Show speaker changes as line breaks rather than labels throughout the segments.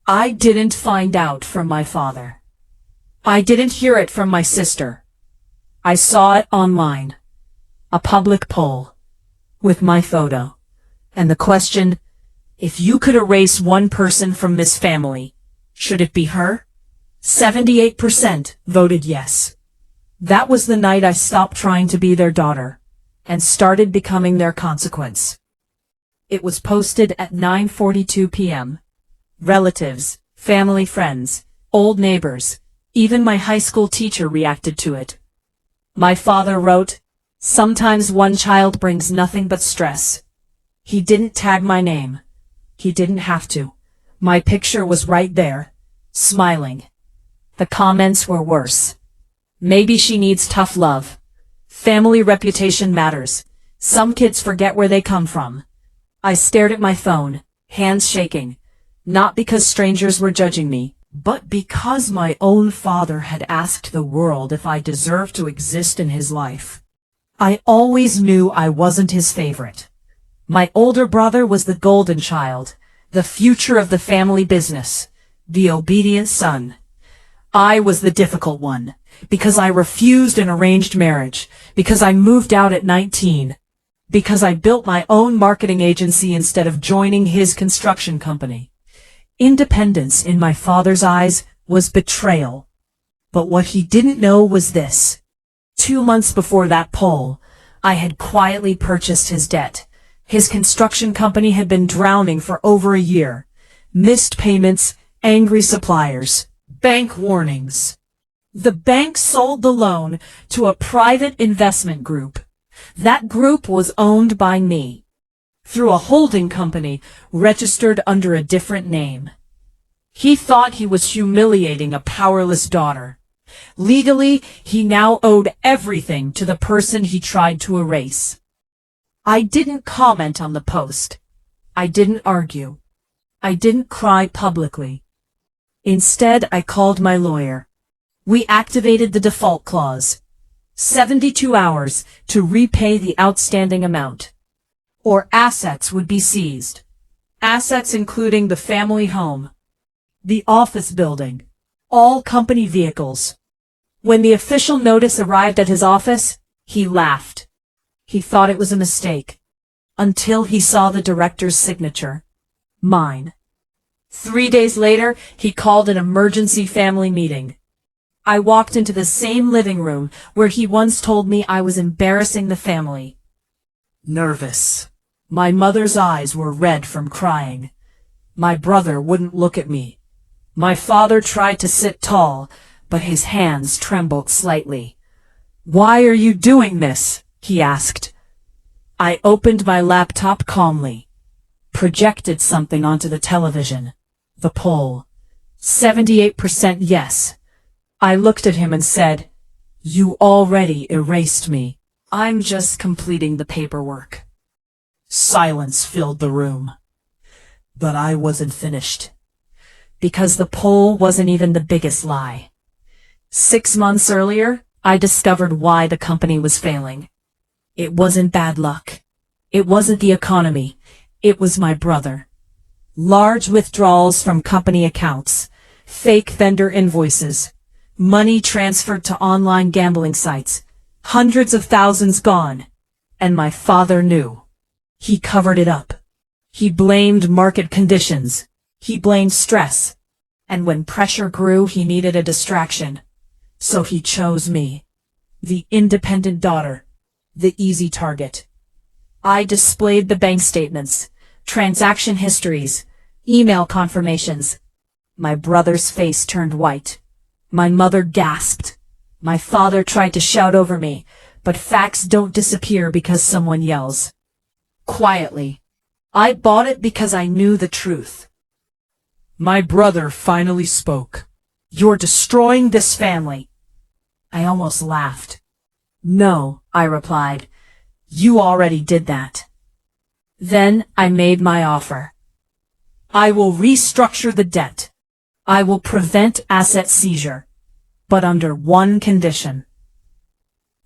I didn't find out from my father. I didn't hear it from my sister. I saw it online. A public poll. With my photo. And the question, if you could erase one person from this family, should it be her? 78% voted yes. That was the night I stopped trying to be their daughter, and started becoming their consequence. It was posted at 9:42 p.m. Relatives, family friends, old neighbors, even my high school teacher reacted to it. My father wrote, "Sometimes one child brings nothing but stress." He didn't tag my name. He didn't have to. My picture was right there, smiling. The comments were worse. Maybe she needs tough love. Family reputation matters. Some kids forget where they come from. I stared at my phone, hands shaking. Not because strangers were judging me, but because my own father had asked the world if I deserved to exist in his life. I always knew I wasn't his favorite. My older brother was the golden child, the future of the family business, the obedient son. I was the difficult one, because I refused an arranged marriage, because I moved out at 19, because I built my own marketing agency instead of joining his construction company. Independence in my father's eyes was betrayal. But what he didn't know was this. 2 months before that poll, I had quietly purchased his debt. His construction company had been drowning for over a year. Missed payments, angry suppliers, bank warnings. The bank sold the loan to a private investment group. That group was owned by me, through a holding company registered under a different name. He thought he was humiliating a powerless daughter. Legally, he now owed everything to the person he tried to erase. I didn't comment on the post. I didn't argue. I didn't cry publicly. Instead, I called my lawyer. We activated the default clause. 72 hours to repay the outstanding amount, or assets would be seized. Assets including the family home, the office building, all company vehicles. When the official notice arrived at his office, he laughed. He thought it was a mistake, until he saw the director's signature. Mine. 3 days later, he called an emergency family meeting. I walked into the same living room where he once told me I was embarrassing the family. Nervous. My mother's eyes were red from crying. My brother wouldn't look at me. My father tried to sit tall, but his hands trembled slightly. "Why are you doing this?" he asked. I opened my laptop calmly, projected something onto the television. The poll. 78% yes. I looked at him and said, "You already erased me. I'm just completing the paperwork." Silence filled the room. But I wasn't finished. Because the poll wasn't even the biggest lie. 6 months earlier, I discovered why the company was failing. It wasn't bad luck. It wasn't the economy. It was my brother. Large withdrawals from company accounts, fake vendor invoices, money transferred to online gambling sites, hundreds of thousands gone. And my father knew. He covered it up. He blamed market conditions. He blamed stress. And when pressure grew, he needed a distraction. So he chose me. The independent daughter. The easy target. I displayed the bank statements, transaction histories, email confirmations. My brother's face turned white. My mother gasped. My father tried to shout over me, but facts don't disappear because someone yells. Quietly. I bought it because I knew the truth. My brother finally spoke. "You're destroying this family." I almost laughed. "No," I replied. "You already did that." Then I made my offer. I will restructure the debt. I will prevent asset seizure, but under one condition.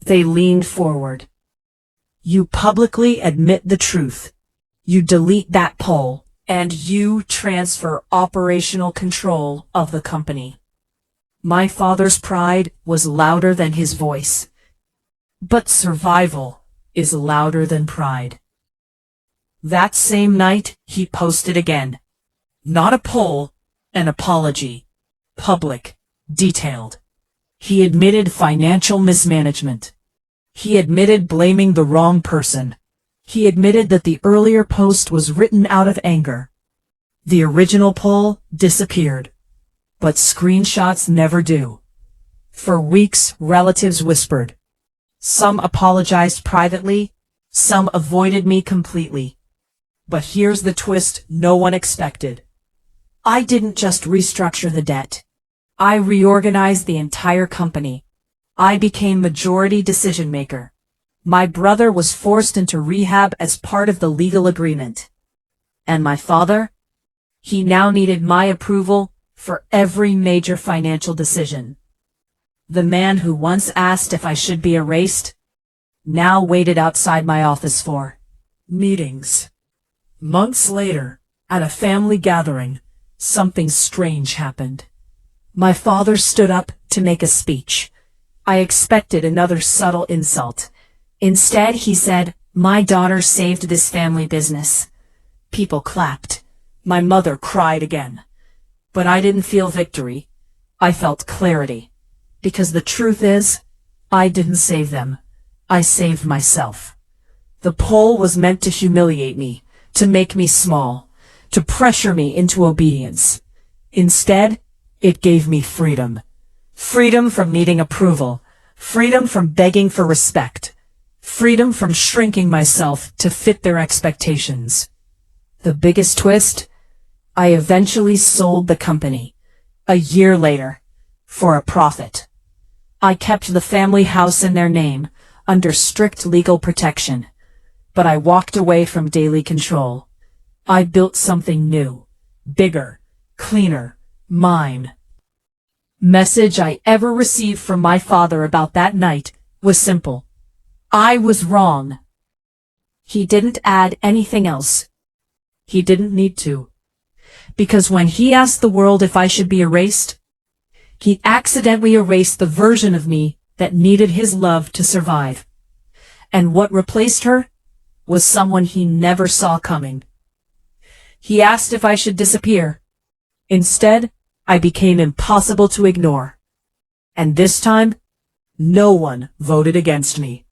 They leaned forward. "You publicly admit the truth. You delete that poll, and you transfer operational control of the company. My father's pride was louder than his voice. But survival is louder than pride. That same night, he posted again. Not a poll, an apology. Public, detailed. He admitted financial mismanagement. He admitted blaming the wrong person. He admitted that the earlier post was written out of anger. The original poll disappeared. But screenshots never do. For weeks, relatives whispered. Some apologized privately, some avoided me completely. But here's the twist no one expected. I didn't just restructure the debt. I reorganized the entire company. I became majority decision maker. My brother was forced into rehab as part of the legal agreement. And my father? He now needed my approval for every major financial decision. The man who once asked if I should be erased now waited outside my office for meetings. Months later, at a family gathering, something strange happened. My father stood up to make a speech. I expected another subtle insult. Instead, he said, "My daughter saved this family business." People clapped. My mother cried again. But I didn't feel victory. I felt clarity. Because the truth is, I didn't save them. I saved myself. The poll was meant to humiliate me, to make me small, to pressure me into obedience. Instead, it gave me freedom. Freedom from needing approval. Freedom from begging for respect. Freedom from shrinking myself to fit their expectations. The biggest twist? I eventually sold the company. A year later. For a profit. I kept the family house in their name, under strict legal protection. But I walked away from daily control. I built something new. Bigger. Cleaner. Mine. Message I ever received from my father about that night was simple. I was wrong. He didn't add anything else. He didn't need to. Because when he asked the world if I should be erased, he accidentally erased the version of me that needed his love to survive. And what replaced her was someone he never saw coming. He asked if I should disappear. Instead, I became impossible to ignore. And this time, no one voted against me.